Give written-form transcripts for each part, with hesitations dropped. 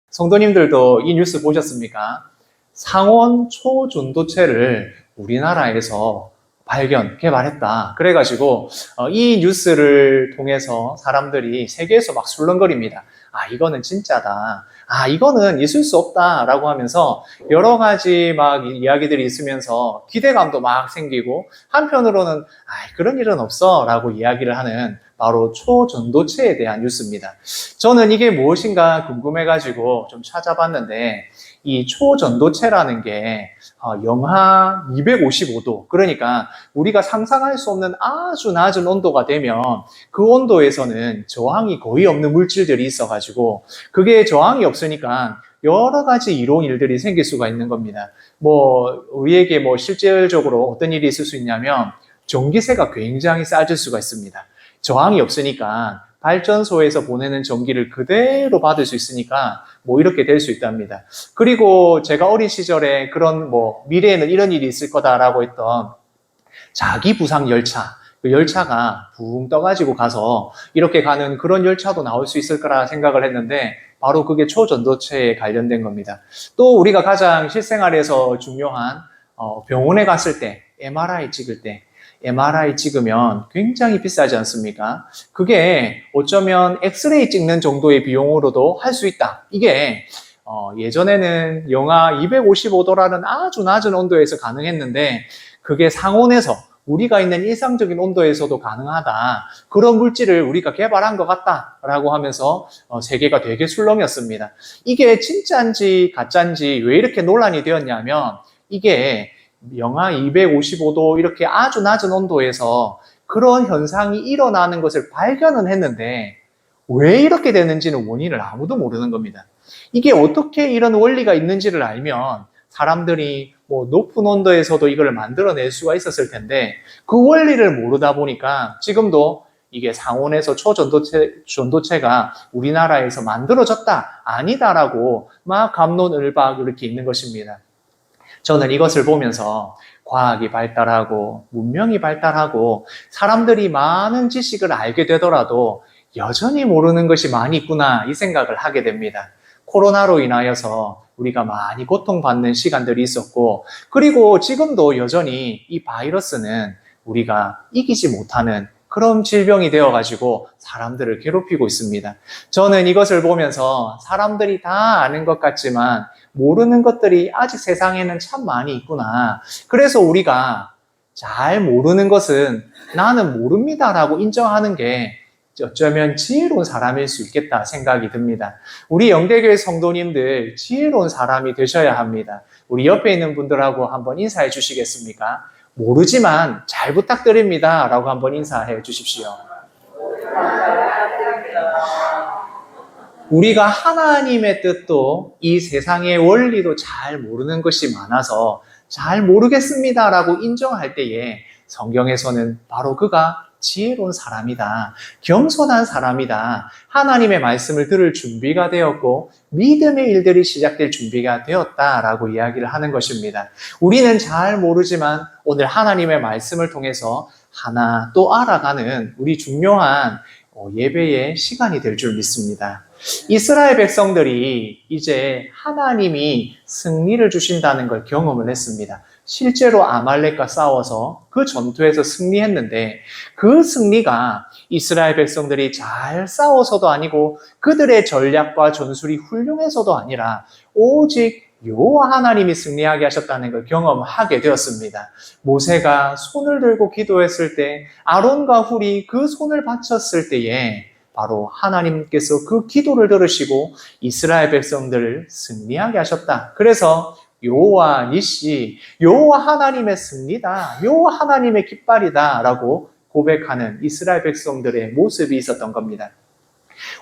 성도님들도 이 뉴스 보셨습니까? 상온 초전도체를 우리나라에서 개발했다. 그래가지고 이 뉴스를 통해서 사람들이 세계에서 막 술렁거립니다. 아, 이거는 진짜다. 아, 이거는 있을 수 없다라고 하면서 여러 가지 막 이야기들이 있으면서 기대감도 막 생기고, 한편으로는 아, 그런 일은 없어라고 이야기를 하는 바로 초전도체에 대한 뉴스입니다. 저는 이게 무엇인가 궁금해가지고 좀 찾아봤는데, 이 초전도체라는 게 영하 255도, 그러니까 우리가 상상할 수 없는 아주 낮은 온도가 되면 그 온도에서는 저항이 거의 없는 물질들이 있어가지고, 그게 저항이 없으니까 여러 가지 이로운 일들이 생길 수가 있는 겁니다. 우리에게 실질적으로 어떤 일이 있을 수 있냐면, 전기세가 굉장히 싸질 수가 있습니다. 저항이 없으니까 발전소에서 보내는 전기를 그대로 받을 수 있으니까 이렇게 될 수 있답니다. 그리고 제가 어린 시절에 그런 미래에는 이런 일이 있을 거다라고 했던 자기 부상 열차, 그 열차가 붕 떠가지고 가서 이렇게 가는 그런 열차도 나올 수 있을 거라 생각을 했는데, 바로 그게 초전도체에 관련된 겁니다. 또 우리가 가장 실생활에서 중요한 병원에 갔을 때 MRI 찍으면 굉장히 비싸지 않습니까? 그게 어쩌면 엑스레이 찍는 정도의 비용으로도 할 수 있다. 이게 예전에는 영하 255도라는 아주 낮은 온도에서 가능했는데, 그게 상온에서 우리가 있는 일상적인 온도에서도 가능하다. 그런 물질을 우리가 개발한 것 같다라고 하면서 세계가 되게 술렁였습니다. 이게 진짜인지 가짜인지 왜 이렇게 논란이 되었냐면, 이게 영하 255도 이렇게 아주 낮은 온도에서 그런 현상이 일어나는 것을 발견은 했는데, 왜 이렇게 되는지는 원인을 아무도 모르는 겁니다. 이게 어떻게 이런 원리가 있는지를 알면 사람들이 높은 온도에서도 이걸 만들어낼 수가 있었을 텐데, 그 원리를 모르다 보니까 지금도 이게 상온에서 초전도체가 우리나라에서 만들어졌다, 아니다라고 막 갑론을박 이렇게 있는 것입니다. 저는 이것을 보면서 과학이 발달하고 문명이 발달하고 사람들이 많은 지식을 알게 되더라도 여전히 모르는 것이 많이 있구나, 이 생각을 하게 됩니다. 코로나로 인하여서 우리가 많이 고통받는 시간들이 있었고, 그리고 지금도 여전히 이 바이러스는 우리가 이기지 못하는 그런 질병이 되어가지고 사람들을 괴롭히고 있습니다. 저는 이것을 보면서 사람들이 다 아는 것 같지만 모르는 것들이 아직 세상에는 참 많이 있구나. 그래서 우리가 잘 모르는 것은 나는 모릅니다라고 인정하는 게 어쩌면 지혜로운 사람일 수 있겠다 생각이 듭니다. 우리 영대교회 성도님들 지혜로운 사람이 되셔야 합니다. 우리 옆에 있는 분들하고 한번 인사해 주시겠습니까? 모르지만 잘 부탁드립니다 라고 한번 인사해 주십시오. 우리가 하나님의 뜻도 이 세상의 원리도 잘 모르는 것이 많아서 잘 모르겠습니다 라고 인정할 때에 성경에서는 바로 그가 지혜로운 사람이다, 겸손한 사람이다, 하나님의 말씀을 들을 준비가 되었고 믿음의 일들이 시작될 준비가 되었다라고 이야기를 하는 것입니다. 우리는 잘 모르지만 오늘 하나님의 말씀을 통해서 하나 또 알아가는 우리 중요한 예배의 시간이 될 줄 믿습니다. 이스라엘 백성들이 이제 하나님이 승리를 주신다는 걸 경험을 했습니다. 실제로 아말렉과 싸워서 그 전투에서 승리했는데, 그 승리가 이스라엘 백성들이 잘 싸워서도 아니고 그들의 전략과 전술이 훌륭해서도 아니라 오직 여호와 하나님이 승리하게 하셨다는 걸 경험하게 되었습니다. 모세가 손을 들고 기도했을 때, 아론과 훌이 그 손을 받쳤을 때에 바로 하나님께서 그 기도를 들으시고 이스라엘 백성들을 승리하게 하셨다. 그래서 여호와 니시, 여호와 하나님의 승리다, 여호와 하나님의 깃발이다 라고 고백하는 이스라엘 백성들의 모습이 있었던 겁니다.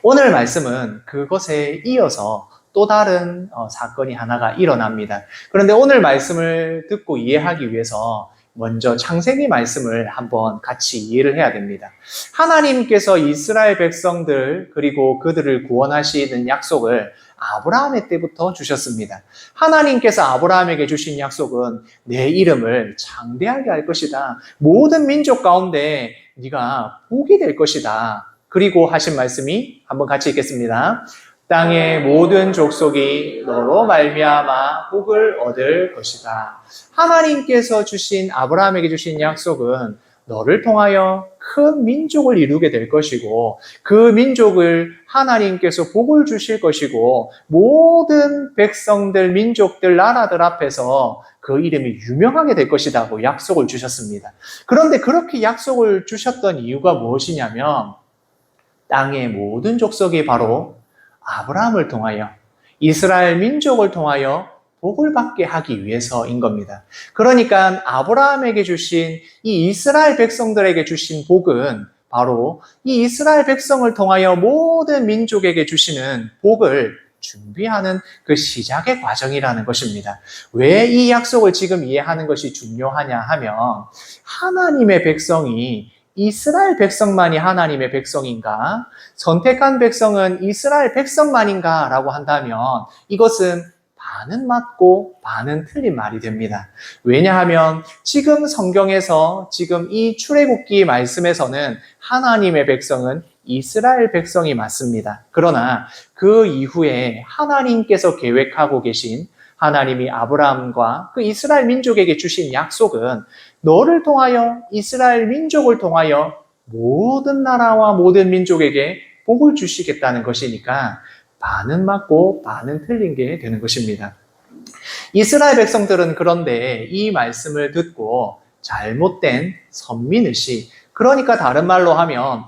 오늘 말씀은 그것에 이어서 또 다른 사건이 하나가 일어납니다. 그런데 오늘 말씀을 듣고 이해하기 위해서 먼저 창세기 말씀을 한번 같이 이해를 해야 됩니다. 하나님께서 이스라엘 백성들 그리고 그들을 구원하시는 약속을 아브라함의 때부터 주셨습니다. 하나님께서 아브라함에게 주신 약속은 내 이름을 창대하게 할 것이다. 모든 민족 가운데 네가 복이 될 것이다. 그리고 하신 말씀이 한번 같이 읽겠습니다. 땅의 모든 족속이 너로 말미암아 복을 얻을 것이다. 하나님께서 주신 아브라함에게 주신 약속은 너를 통하여 큰 민족을 이루게 될 것이고 그 민족을 하나님께서 복을 주실 것이고 모든 백성들, 민족들, 나라들 앞에서 그 이름이 유명하게 될 것이라고 약속을 주셨습니다. 그런데 그렇게 약속을 주셨던 이유가 무엇이냐면 땅의 모든 족속이 바로 아브라함을 통하여 이스라엘 민족을 통하여 복을 받게 하기 위해서인 겁니다. 그러니까 아브라함에게 주신 이 이스라엘 백성들에게 주신 복은 바로 이 이스라엘 백성을 통하여 모든 민족에게 주시는 복을 준비하는 그 시작의 과정이라는 것입니다. 왜 이 약속을 지금 이해하는 것이 중요하냐 하면 하나님의 백성이 이스라엘 백성만이 하나님의 백성인가? 선택한 백성은 이스라엘 백성만인가? 라고 한다면 이것은 반은 맞고 반은 틀린 말이 됩니다. 왜냐하면 지금 성경에서 지금 이 출애굽기 말씀에서는 하나님의 백성은 이스라엘 백성이 맞습니다. 그러나 그 이후에 하나님께서 계획하고 계신 하나님이 아브라함과 그 이스라엘 민족에게 주신 약속은 너를 통하여 이스라엘 민족을 통하여 모든 나라와 모든 민족에게 복을 주시겠다는 것이니까 반은 맞고 반은 틀린 게 되는 것입니다. 이스라엘 백성들은 그런데 이 말씀을 듣고 잘못된 선민의식, 그러니까 다른 말로 하면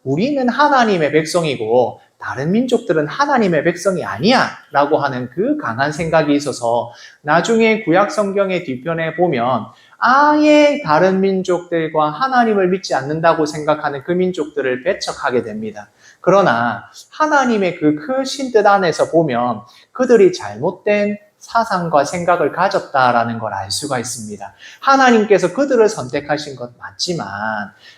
우리는 하나님의 백성이고 다른 민족들은 하나님의 백성이 아니야 라고 하는 그 강한 생각이 있어서 나중에 구약 성경의 뒤편에 보면 아예 다른 민족들과 하나님을 믿지 않는다고 생각하는 그 민족들을 배척하게 됩니다. 그러나 하나님의 그 크신 뜻 안에서 보면 그들이 잘못된 사상과 생각을 가졌다라는 걸 알 수가 있습니다. 하나님께서 그들을 선택하신 것 맞지만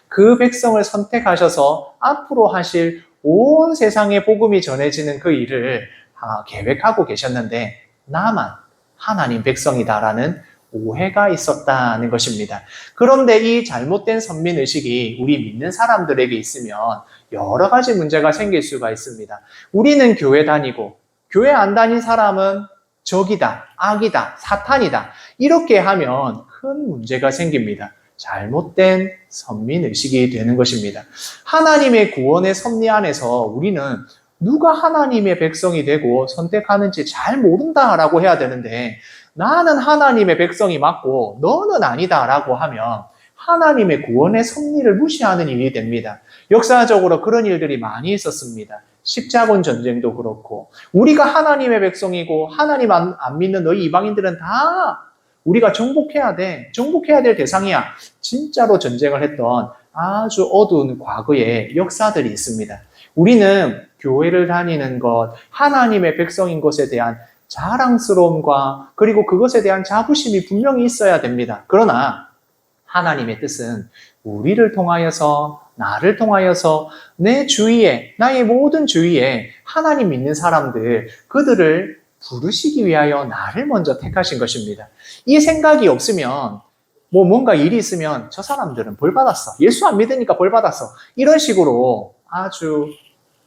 그 백성을 선택하셔서 앞으로 하실 온 세상에 복음이 전해지는 그 일을 계획하고 계셨는데 나만 하나님 백성이다라는 오해가 있었다는 것입니다. 그런데 이 잘못된 선민의식이 우리 믿는 사람들에게 있으면 여러 가지 문제가 생길 수가 있습니다. 우리는 교회 다니고 교회 안 다닌 사람은 적이다, 악이다, 사탄이다 이렇게 하면 큰 문제가 생깁니다. 잘못된 선민의식이 되는 것입니다. 하나님의 구원의 섭리 안에서 우리는 누가 하나님의 백성이 되고 선택하는지 잘 모른다라고 해야 되는데 나는 하나님의 백성이 맞고 너는 아니다라고 하면 하나님의 구원의 섭리를 무시하는 일이 됩니다. 역사적으로 그런 일들이 많이 있었습니다. 십자군 전쟁도 그렇고 우리가 하나님의 백성이고 하나님 안 믿는 너희 이방인들은 다 우리가 정복해야 될 대상이야. 진짜로 전쟁을 했던 아주 어두운 과거의 역사들이 있습니다. 우리는 교회를 다니는 것, 하나님의 백성인 것에 대한 자랑스러움과 그리고 그것에 대한 자부심이 분명히 있어야 됩니다. 그러나 하나님의 뜻은 우리를 통하여서 나를 통하여서 내 주위에 나의 모든 주위에 하나님 믿는 사람들 그들을 부르시기 위하여 나를 먼저 택하신 것입니다. 이 생각이 없으면 뭔가 일이 있으면 저 사람들은 벌 받았어. 예수 안 믿으니까 벌 받았어. 이런 식으로 아주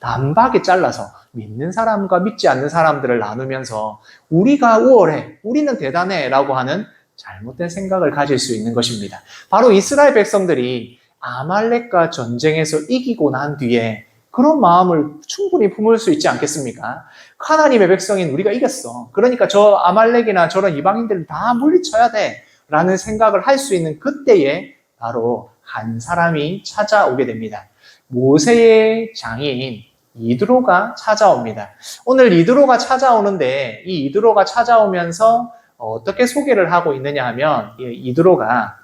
단박에 잘라서 믿는 사람과 믿지 않는 사람들을 나누면서 우리가 우월해, 우리는 대단해 라고 하는 잘못된 생각을 가질 수 있는 것입니다. 바로 이스라엘 백성들이 아말렉과 전쟁에서 이기고 난 뒤에 그런 마음을 충분히 품을 수 있지 않겠습니까? 하나님의 백성인 우리가 이겼어. 그러니까 저 아말렉이나 저런 이방인들을 다 물리쳐야 돼 라는 생각을 할 수 있는 그때에 바로 한 사람이 찾아오게 됩니다. 모세의 장인 이드로가 찾아옵니다. 오늘 이드로가 찾아오는데 이 이드로가 찾아오면서 어떻게 소개를 하고 있느냐 하면 이드로가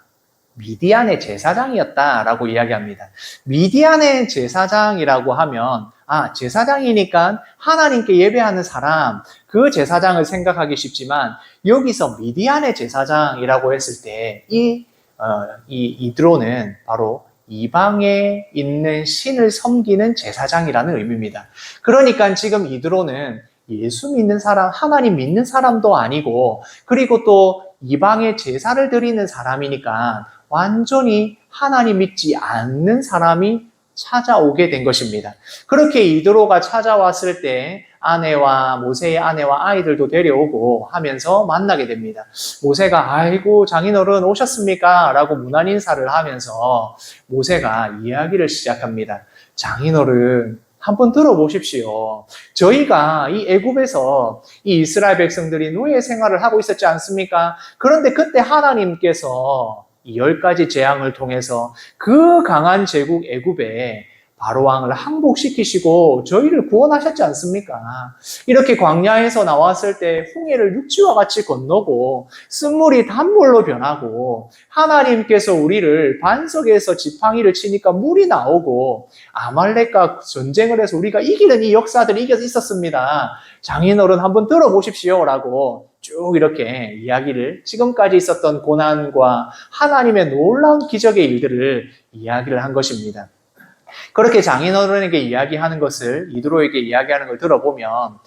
미디안의 제사장이었다라고 이야기합니다. 미디안의 제사장이라고 하면 제사장이니까 하나님께 예배하는 사람, 그 제사장을 생각하기 쉽지만 여기서 미디안의 제사장이라고 했을 때 이드로는 바로 이방에 있는 신을 섬기는 제사장이라는 의미입니다. 그러니까 지금 이드로는 예수 믿는 사람, 하나님 믿는 사람도 아니고 그리고 또 이방의 제사를 드리는 사람이니까 완전히 하나님 믿지 않는 사람이 찾아오게 된 것입니다. 그렇게 이드로가 찾아왔을 때 아내와 모세의 아내와 아이들도 데려오고 하면서 만나게 됩니다. 모세가 아이고 장인어른 오셨습니까? 라고 문안 인사를 하면서 모세가 이야기를 시작합니다. 장인어른 한번 들어보십시오. 저희가 이 애굽에서 이 이스라엘 백성들이 노예 생활을 하고 있었지 않습니까? 그런데 그때 하나님께서 이 10가지 재앙을 통해서 그 강한 제국 애굽에 바로 왕을 항복시키시고 저희를 구원하셨지 않습니까? 이렇게 광야에서 나왔을 때 홍해를 육지와 같이 건너고 쓴물이 단물로 변하고 하나님께서 우리를 반석에서 지팡이를 치니까 물이 나오고 아말렉과 전쟁을 해서 우리가 이기는 이 역사들이 이겨서 있었습니다. 장인어른 한번 들어보십시오 라고 쭉 이렇게 이야기를 지금까지 있었던 고난과 하나님의 놀라운 기적의 일들을 이야기를 한 것입니다. 그렇게 장인어른에게 이야기하는 것을 이드로에게 이야기하는 걸 들어보면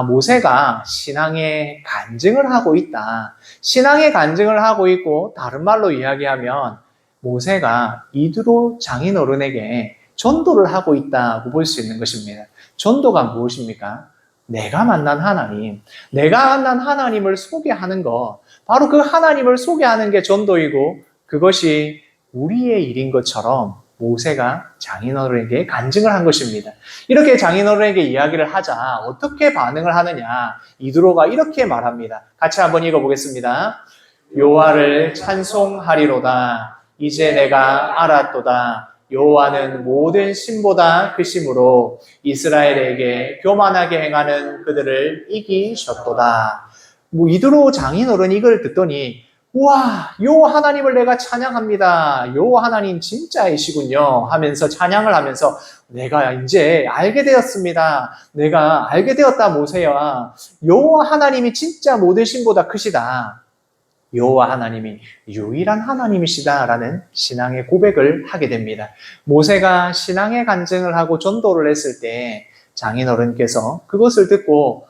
모세가 신앙의 간증을 하고 있다. 신앙의 간증을 하고 있고 다른 말로 이야기하면 모세가 이드로 장인어른에게 전도를 하고 있다고 볼 수 있는 것입니다. 전도가 무엇입니까? 내가 만난 하나님, 내가 만난 하나님을 소개하는 것, 바로 그 하나님을 소개하는 게 전도이고 그것이 우리의 일인 것처럼 모세가 장인어른에게 간증을 한 것입니다. 이렇게 장인어른에게 이야기를 하자 어떻게 반응을 하느냐? 이드로가 이렇게 말합니다. 같이 한번 읽어보겠습니다. 여호와를 찬송하리로다. 이제 내가 알았도다. 여호와는 모든 신보다 크심으로 이스라엘에게 교만하게 행하는 그들을 이기셨도다. 이드로 장인어른이 이걸 듣더니 우와, 여호와 하나님을 내가 찬양합니다. 여호와 하나님 진짜이시군요 하면서 찬양을 하면서 내가 이제 알게 되었습니다. 내가 알게 되었다 모세야. 여호와 하나님이 진짜 모든 신보다 크시다. 여호와 하나님이 유일한 하나님이시다라는 신앙의 고백을 하게 됩니다. 모세가 신앙의 간증을 하고 전도를 했을 때 장인어른께서 그것을 듣고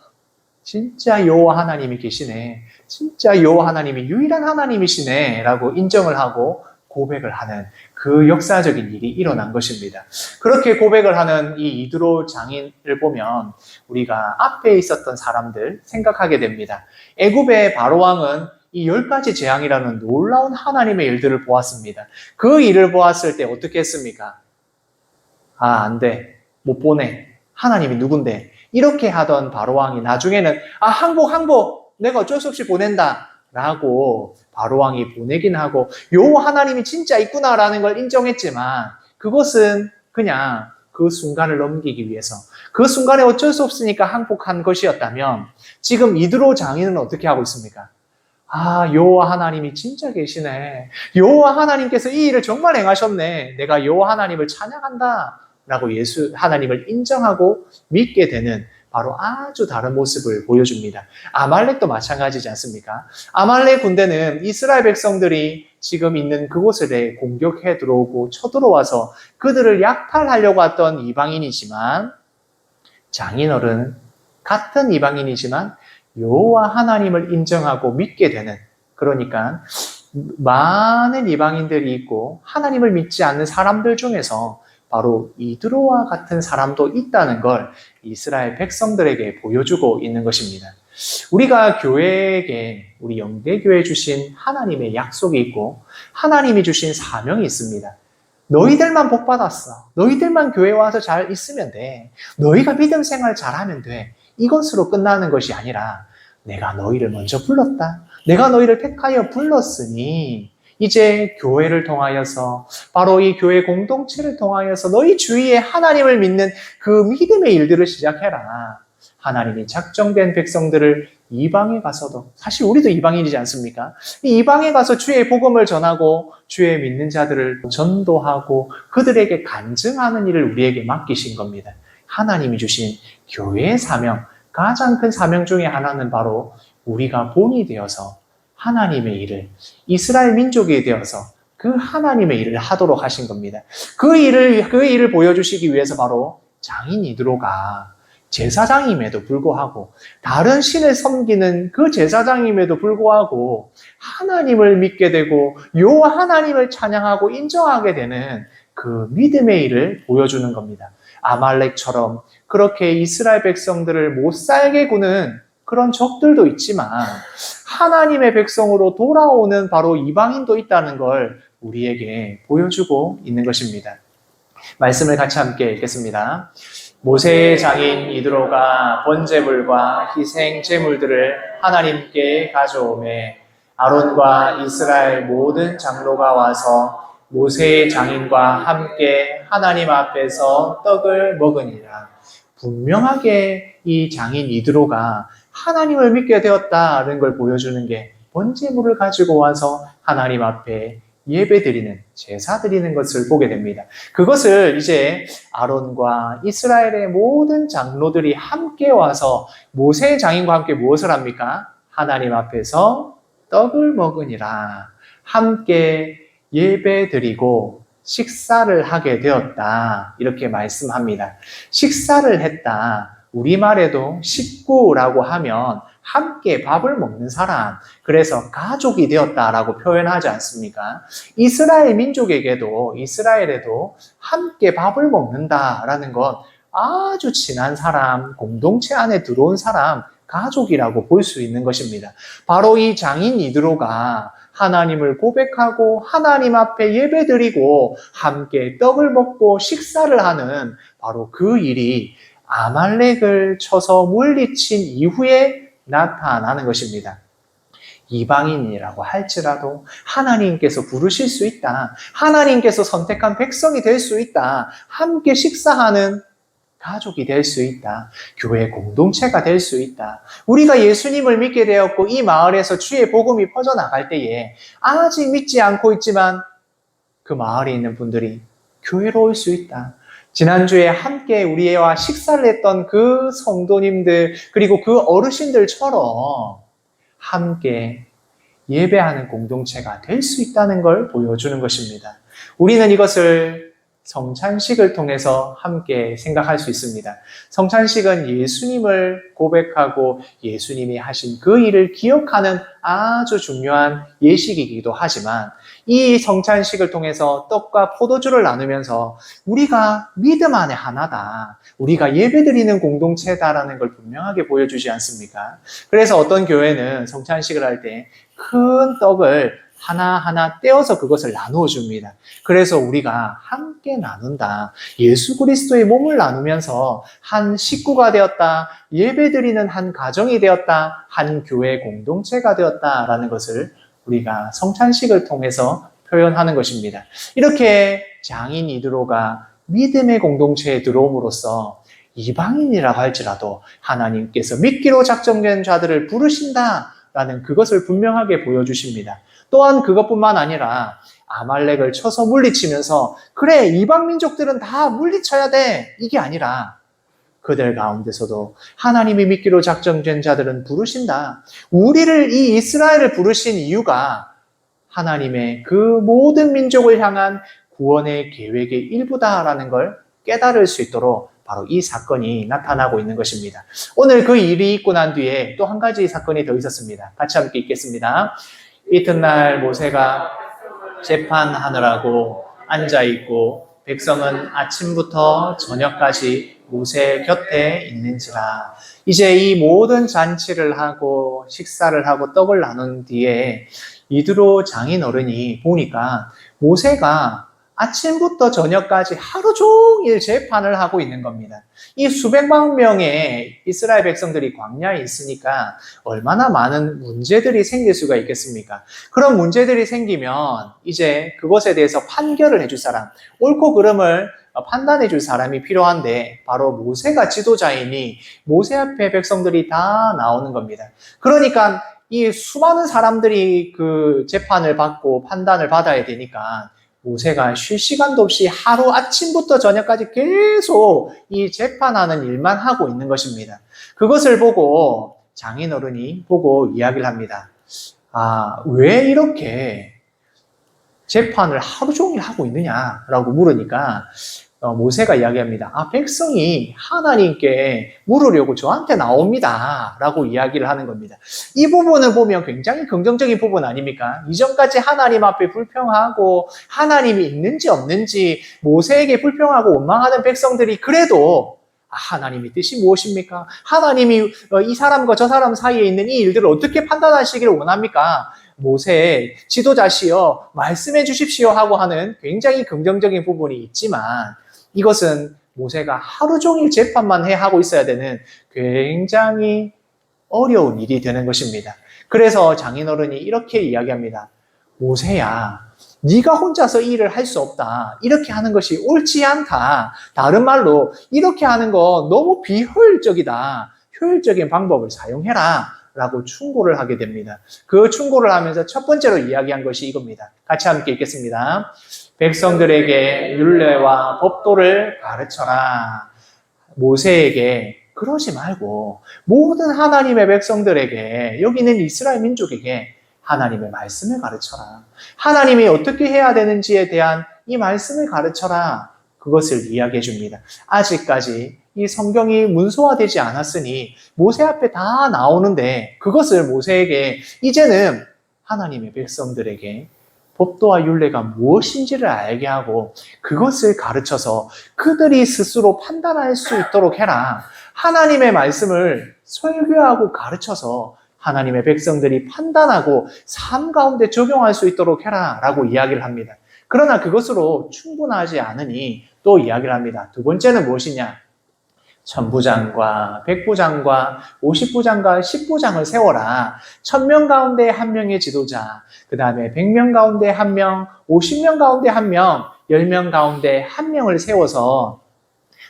진짜 여호와 하나님이 계시네. 진짜 여호와 하나님이 유일한 하나님이시네 라고 인정을 하고 고백을 하는 그 역사적인 일이 일어난 것입니다. 그렇게 고백을 하는 이 이드로 장인을 보면 우리가 앞에 있었던 사람들 생각하게 됩니다. 애굽의 바로왕은 이 10가지 재앙이라는 놀라운 하나님의 일들을 보았습니다. 그 일을 보았을 때 어떻게 했습니까? 안 돼. 못 보내. 하나님이 누군데? 이렇게 하던 바로왕이 나중에는 항복 내가 어쩔 수 없이 보낸다 라고 바로왕이 보내긴 하고 여호와 하나님이 진짜 있구나라는 걸 인정했지만 그것은 그냥 그 순간을 넘기기 위해서 그 순간에 어쩔 수 없으니까 항복한 것이었다면 지금 이드로 장인은 어떻게 하고 있습니까? 여호와 하나님이 진짜 계시네. 여호와 하나님께서 이 일을 정말 행하셨네. 내가 여호와 하나님을 찬양한다 라고 하나님을 인정하고 믿게 되는 바로 아주 다른 모습을 보여줍니다. 아말렉도 마찬가지지 않습니까? 아말렉 군대는 이스라엘 백성들이 지금 있는 그곳에 공격해 들어오고 쳐들어와서 그들을 약탈하려고 했던 이방인이지만 장인어른 같은 이방인이지만 여호와 하나님을 인정하고 믿게 되는 그러니까 많은 이방인들이 있고 하나님을 믿지 않는 사람들 중에서 바로 이드로와 같은 사람도 있다는 걸 이스라엘 백성들에게 보여주고 있는 것입니다. 우리가 교회에게 우리 영대교회 주신 하나님의 약속이 있고 하나님이 주신 사명이 있습니다. 너희들만 복 받았어. 너희들만 교회 와서 잘 있으면 돼. 너희가 믿음 생활 잘하면 돼. 이것으로 끝나는 것이 아니라 내가 너희를 먼저 불렀다. 내가 너희를 택하여 불렀으니 이제 교회를 통하여서 바로 이 교회 공동체를 통하여서 너희 주위에 하나님을 믿는 그 믿음의 일들을 시작해라. 하나님이 작정된 백성들을 이방에 가서도 사실 우리도 이방인이지 않습니까? 이 이방에 가서 주의 복음을 전하고 주의 믿는 자들을 전도하고 그들에게 간증하는 일을 우리에게 맡기신 겁니다. 하나님이 주신 교회의 사명, 가장 큰 사명 중에 하나는 바로 우리가 본이 되어서 하나님의 일을 이스라엘 민족이 되어서 그 하나님의 일을 하도록 하신 겁니다. 그 일을 보여주시기 위해서 바로 장인 이드로가 제사장임에도 불구하고 다른 신을 섬기는 그 제사장임에도 불구하고 하나님을 믿게 되고 여호와 하나님을 찬양하고 인정하게 되는 그 믿음의 일을 보여주는 겁니다. 아말렉처럼 그렇게 이스라엘 백성들을 못 살게 구는 그런 적들도 있지만 하나님의 백성으로 돌아오는 바로 이방인도 있다는 걸 우리에게 보여주고 있는 것입니다. 말씀을 같이 함께 읽겠습니다. 모세의 장인 이드로가 번제물과 희생 제물들을 하나님께 가져오매 아론과 이스라엘 모든 장로가 와서 모세의 장인과 함께 하나님 앞에서 떡을 먹으니라. 분명하게 이 장인 이드로가 하나님을 믿게 되었다는 걸 보여주는 게 번제물을 가지고 와서 하나님 앞에 예배 드리는, 제사 드리는 것을 보게 됩니다. 그것을 이제 아론과 이스라엘의 모든 장로들이 함께 와서 모세의 장인과 함께 무엇을 합니까? 하나님 앞에서 떡을 먹으니라. 함께 예배 드리고 식사를 하게 되었다. 이렇게 말씀합니다. 식사를 했다. 우리말에도 식구라고 하면 함께 밥을 먹는 사람, 그래서 가족이 되었다라고 표현하지 않습니까? 이스라엘 민족에게도, 이스라엘에도 함께 밥을 먹는다라는 건 아주 친한 사람, 공동체 안에 들어온 사람, 가족이라고 볼 수 있는 것입니다. 바로 이 장인 이드로가 하나님을 고백하고 하나님 앞에 예배드리고 함께 떡을 먹고 식사를 하는 바로 그 일이 아말렉을 쳐서 물리친 이후에 나타나는 것입니다. 이방인이라고 할지라도 하나님께서 부르실 수 있다. 하나님께서 선택한 백성이 될 수 있다. 함께 식사하는 가족이 될 수 있다. 교회 공동체가 될 수 있다. 우리가 예수님을 믿게 되었고 이 마을에서 주의 복음이 퍼져나갈 때에 아직 믿지 않고 있지만 그 마을에 있는 분들이 교회로 올 수 있다. 지난주에 함께 우리와 식사를 했던 그 성도님들 그리고 그 어르신들처럼 함께 예배하는 공동체가 될 수 있다는 걸 보여주는 것입니다. 우리는 이것을 성찬식을 통해서 함께 생각할 수 있습니다. 성찬식은 예수님을 고백하고 예수님이 하신 그 일을 기억하는 아주 중요한 예식이기도 하지만 이 성찬식을 통해서 떡과 포도주를 나누면서 우리가 믿음 안에 하나다. 우리가 예배드리는 공동체다라는 걸 분명하게 보여주지 않습니까? 그래서 어떤 교회는 성찬식을 할 때 큰 떡을 하나하나 떼어서 그것을 나누어 줍니다. 그래서 우리가 함께 나눈다. 예수 그리스도의 몸을 나누면서 한 식구가 되었다. 예배드리는 한 가정이 되었다. 한 교회 공동체가 되었다라는 것을 우리가 성찬식을 통해서 표현하는 것입니다. 이렇게 장인 이드로가 믿음의 공동체에 들어옴으로써 이방인이라고 할지라도 하나님께서 믿기로 작정된 자들을 부르신다라는 그것을 분명하게 보여주십니다. 또한 그것뿐만 아니라 아말렉을 쳐서 물리치면서 그래 이방 민족들은 다 물리쳐야 돼 이게 아니라 그들 가운데서도 하나님이 믿기로 작정된 자들은 부르신다. 우리를 이 이스라엘을 부르신 이유가 하나님의 그 모든 민족을 향한 구원의 계획의 일부다라는 걸 깨달을 수 있도록 바로 이 사건이 나타나고 있는 것입니다. 오늘 그 일이 있고 난 뒤에 또 한 가지 사건이 더 있었습니다. 같이 함께 읽겠습니다. 이튿날 모세가 재판하느라고 앉아있고 백성은 아침부터 저녁까지 모세 곁에 있는지라. 이제 이 모든 잔치를 하고 식사를 하고 떡을 나눈 뒤에 이드로 장인 어른이 보니까 모세가 아침부터 저녁까지 하루 종일 재판을 하고 있는 겁니다. 이 수백만 명의 이스라엘 백성들이 광야에 있으니까 얼마나 많은 문제들이 생길 수가 있겠습니까? 그런 문제들이 생기면 이제 그것에 대해서 판결을 해줄 사람, 옳고 그름을 판단해 줄 사람이 필요한데 바로 모세가 지도자이니 모세 앞에 백성들이 다 나오는 겁니다. 그러니까 이 수많은 사람들이 그 재판을 받고 판단을 받아야 되니까 모세가 쉴 시간도 없이 하루 아침부터 저녁까지 계속 이 재판하는 일만 하고 있는 것입니다. 그것을 보고 장인어른이 보고 이야기를 합니다. 왜 이렇게 재판을 하루 종일 하고 있느냐라고 물으니까 모세가 이야기합니다. 백성이 하나님께 물으려고 저한테 나옵니다. 라고 이야기를 하는 겁니다. 이 부분을 보면 굉장히 긍정적인 부분 아닙니까? 이전까지 하나님 앞에 불평하고 하나님이 있는지 없는지 모세에게 불평하고 원망하는 백성들이 그래도 하나님의 뜻이 무엇입니까? 하나님이 이 사람과 저 사람 사이에 있는 이 일들을 어떻게 판단하시기를 원합니까? 모세 지도자시여 말씀해 주십시오 하고 하는 굉장히 긍정적인 부분이 있지만 이것은 모세가 하루 종일 재판만 하고 있어야 되는 굉장히 어려운 일이 되는 것입니다. 그래서 장인어른이 이렇게 이야기합니다. 모세야, 네가 혼자서 이 일을 할 수 없다. 이렇게 하는 것이 옳지 않다. 다른 말로 이렇게 하는 거 너무 비효율적이다. 효율적인 방법을 사용해라. 라고 충고를 하게 됩니다. 그 충고를 하면서 첫 번째로 이야기한 것이 이겁니다. 같이 함께 읽겠습니다. 백성들에게 율례와 법도를 가르쳐라. 모세에게 그러지 말고 모든 하나님의 백성들에게 여기 있는 이스라엘 민족에게 하나님의 말씀을 가르쳐라. 하나님이 어떻게 해야 되는지에 대한 이 말씀을 가르쳐라. 그것을 이야기해 줍니다. 아직까지 이 성경이 문서화되지 않았으니 모세 앞에 다 나오는데 그것을 모세에게 이제는 하나님의 백성들에게 법도와 율례가 무엇인지를 알게 하고 그것을 가르쳐서 그들이 스스로 판단할 수 있도록 해라. 하나님의 말씀을 설교하고 가르쳐서 하나님의 백성들이 판단하고 삶 가운데 적용할 수 있도록 해라 라고 이야기를 합니다. 그러나 그것으로 충분하지 않으니 또 이야기를 합니다. 두 번째는 무엇이냐? 천부장과 백부장과 50부장과 10부장을 세워라. 1000명 가운데 한 명의 지도자, 그 다음에 100명 가운데 한 명, 50명 가운데 한 명, 10명 가운데 한 명을 세워서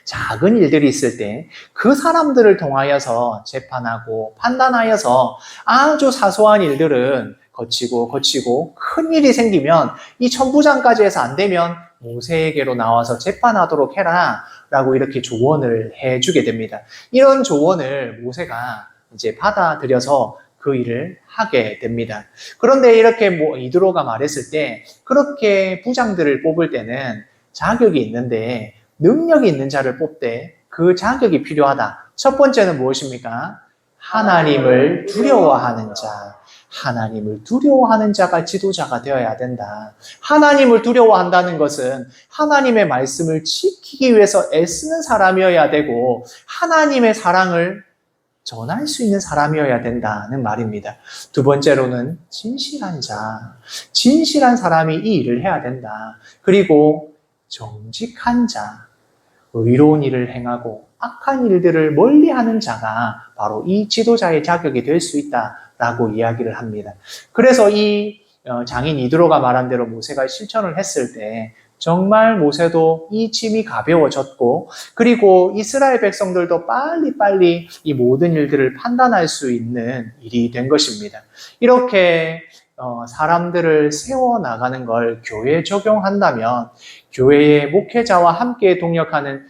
작은 일들이 있을 때 그 사람들을 통하여서 재판하고 판단하여서 아주 사소한 일들은 거치고 큰 일이 생기면 이 천부장까지 해서 안 되면 모세에게로 나와서 재판하도록 해라 라고 이렇게 조언을 해주게 됩니다. 이런 조언을 모세가 이제 받아들여서 그 일을 하게 됩니다. 그런데 이렇게 이드로가 말했을 때 그렇게 부장들을 뽑을 때는 자격이 있는데 능력이 있는 자를 뽑되 그 자격이 필요하다. 첫 번째는 무엇입니까? 하나님을 두려워하는 자. 하나님을 두려워하는 자가 지도자가 되어야 된다. 하나님을 두려워한다는 것은 하나님의 말씀을 지키기 위해서 애쓰는 사람이어야 되고 하나님의 사랑을 전할 수 있는 사람이어야 된다는 말입니다. 두 번째로는 진실한 자. 진실한 사람이 이 일을 해야 된다. 그리고 정직한 자. 의로운 일을 행하고 악한 일들을 멀리하는 자가 바로 이 지도자의 자격이 될 수 있다라고 이야기를 합니다. 그래서 이 장인 이드로가 말한 대로 모세가 실천을 했을 때 정말 모세도 이 짐이 가벼워졌고 그리고 이스라엘 백성들도 빨리빨리 이 모든 일들을 판단할 수 있는 일이 된 것입니다. 이렇게 사람들을 세워나가는 걸 교회에 적용한다면 교회의 목회자와 함께 동역하는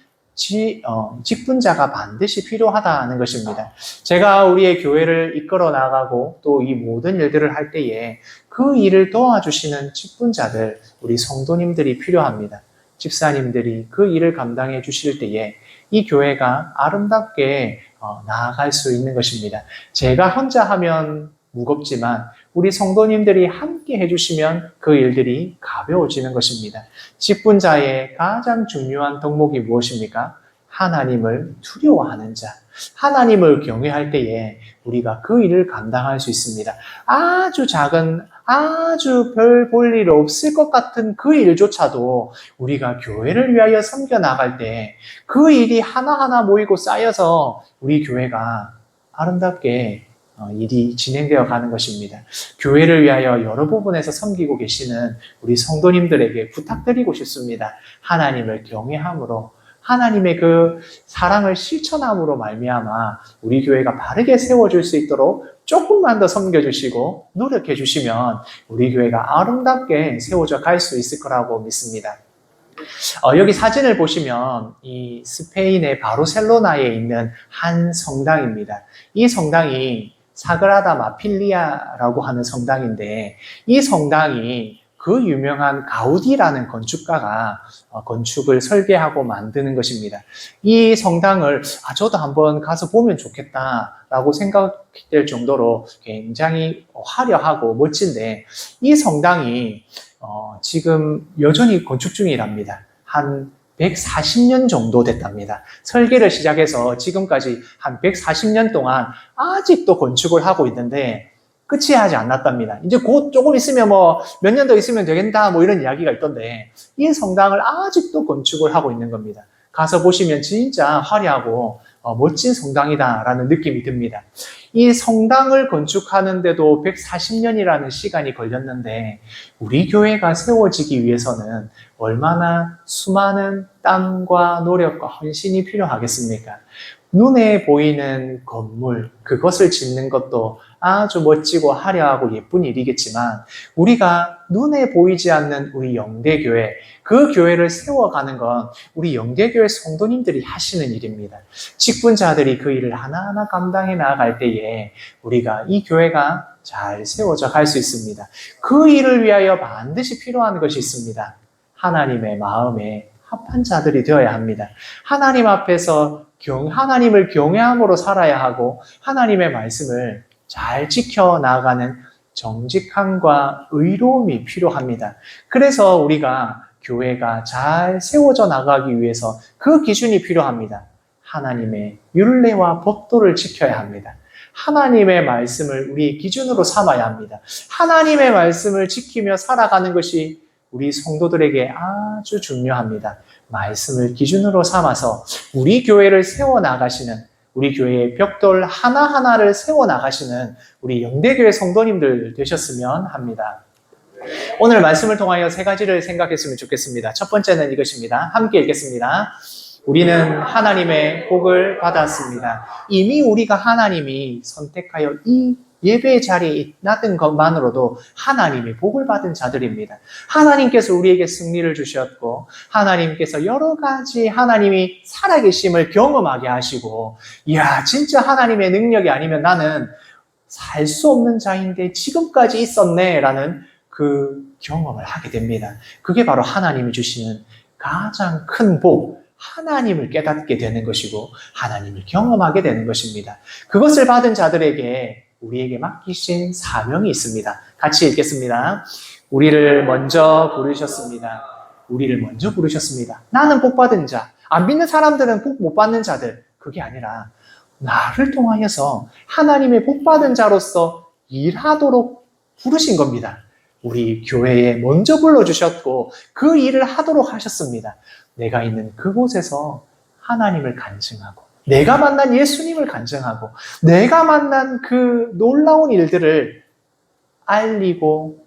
직분자가 반드시 필요하다는 것입니다. 제가 우리의 교회를 이끌어 나가고 또 이 모든 일들을 할 때에 그 일을 도와주시는 직분자들, 우리 성도님들이 필요합니다. 집사님들이 그 일을 감당해 주실 때에 이 교회가 아름답게 나아갈 수 있는 것입니다. 제가 혼자 하면 무겁지만 우리 성도님들이 함께 해주시면 그 일들이 가벼워지는 것입니다. 직분자의 가장 중요한 덕목이 무엇입니까? 하나님을 두려워하는 자. 하나님을 경외할 때에 우리가 그 일을 감당할 수 있습니다. 아주 작은, 아주 별 볼 일 없을 것 같은 그 일조차도 우리가 교회를 위하여 섬겨 나갈 때 그 일이 하나하나 모이고 쌓여서 우리 교회가 아름답게 일이 진행되어 가는 것입니다. 교회를 위하여 여러 부분에서 섬기고 계시는 우리 성도님들에게 부탁드리고 싶습니다. 하나님을 경외함으로 하나님의 그 사랑을 실천함으로 말미암아 우리 교회가 바르게 세워질 수 있도록 조금만 더 섬겨주시고 노력해 주시면 우리 교회가 아름답게 세워져 갈 수 있을 거라고 믿습니다. 여기 사진을 보시면 이 스페인의 바르셀로나에 있는 한 성당입니다. 이 성당이 사그라다 마필리아라고 하는 성당인데 이 성당이 그 유명한 가우디라는 건축가가 건축을 설계하고 만드는 것입니다. 이 성당을 저도 한번 가서 보면 좋겠다라고 생각될 정도로 굉장히 화려하고 멋진데, 이 성당이 지금 여전히 건축 중이랍니다. 한 140년 정도 됐답니다. 설계를 시작해서 지금까지 한 140년 동안 아직도 건축을 하고 있는데 끝이 하지 않았답니다. 이제 곧 조금 있으면 몇 년 더 있으면 되겠다 이런 이야기가 있던데, 이 성당을 아직도 건축을 하고 있는 겁니다. 가서 보시면 진짜 화려하고 멋진 성당이다라는 느낌이 듭니다. 이 성당을 건축하는데도 140년이라는 시간이 걸렸는데, 우리 교회가 세워지기 위해서는 얼마나 수많은 땀과 노력과 헌신이 필요하겠습니까? 눈에 보이는 건물, 그것을 짓는 것도 아주 멋지고 화려하고 예쁜 일이겠지만, 우리가 눈에 보이지 않는 우리 영대교회, 그 교회를 세워가는 건 우리 영대교회 성도님들이 하시는 일입니다. 직분자들이 그 일을 하나하나 감당해 나아갈 때에 우리가 이 교회가 잘 세워져 갈 수 있습니다. 그 일을 위하여 반드시 필요한 것이 있습니다. 하나님의 마음에 합한 자들이 되어야 합니다. 하나님 앞에서 하나님을 경외함으로 살아야 하고, 하나님의 말씀을 잘 지켜나가는 정직함과 의로움이 필요합니다. 그래서 우리가 교회가 잘 세워져 나가기 위해서 그 기준이 필요합니다. 하나님의 율례와 법도를 지켜야 합니다. 하나님의 말씀을 우리 기준으로 삼아야 합니다. 하나님의 말씀을 지키며 살아가는 것이 우리 성도들에게 아주 중요합니다. 말씀을 기준으로 삼아서 우리 교회를 세워나가시는, 우리 교회의 벽돌 하나하나를 세워나가시는 우리 영대교회 성도님들 되셨으면 합니다. 오늘 말씀을 통하여 세 가지를 생각했으면 좋겠습니다. 첫 번째는 이것입니다. 함께 읽겠습니다. 우리는 하나님의 복을 받았습니다. 이미 우리가 하나님이 선택하여 이 예배의 자리에 있는 것만으로도 하나님이 복을 받은 자들입니다. 하나님께서 우리에게 승리를 주셨고, 하나님께서 여러 가지 하나님이 살아계심을 경험하게 하시고, 이야, 진짜 하나님의 능력이 아니면 나는 살 수 없는 자인데 지금까지 있었네 라는 그 경험을 하게 됩니다. 그게 바로 하나님이 주시는 가장 큰 복, 하나님을 깨닫게 되는 것이고 하나님을 경험하게 되는 것입니다. 그것을 받은 자들에게 우리에게 맡기신 사명이 있습니다. 같이 읽겠습니다. 우리를 먼저 부르셨습니다. 우리를 먼저 부르셨습니다. 나는 복 받은 자, 안 믿는 사람들은 복 못 받는 자들, 그게 아니라 나를 통하여서 하나님의 복 받은 자로서 일하도록 부르신 겁니다. 우리 교회에 먼저 불러주셨고 그 일을 하도록 하셨습니다. 내가 있는 그곳에서 하나님을 간증하고, 내가 만난 예수님을 간증하고, 내가 만난 그 놀라운 일들을 알리고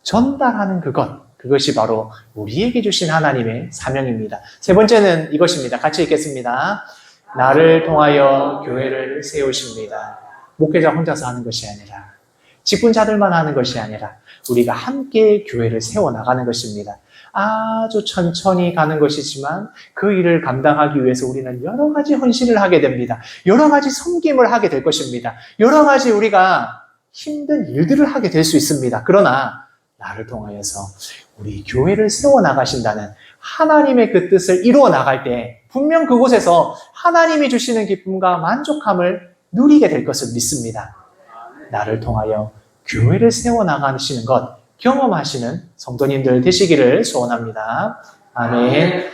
전달하는 그것이 바로 우리에게 주신 하나님의 사명입니다. 세 번째는 이것입니다. 같이 읽겠습니다. 나를 통하여 교회를 세우십니다. 목회자 혼자서 하는 것이 아니라, 직분자들만 하는 것이 아니라 우리가 함께 교회를 세워나가는 것입니다. 아주 천천히 가는 것이지만 그 일을 감당하기 위해서 우리는 여러 가지 헌신을 하게 됩니다. 여러 가지 섬김을 하게 될 것입니다. 여러 가지 우리가 힘든 일들을 하게 될 수 있습니다. 그러나 나를 통하여서 우리 교회를 세워나가신다는 하나님의 그 뜻을 이루어 나갈 때 분명 그곳에서 하나님이 주시는 기쁨과 만족함을 누리게 될 것을 믿습니다. 나를 통하여 교회를 세워나가시는 것 경험하시는 성도님들 되시기를 소원합니다. 아멘.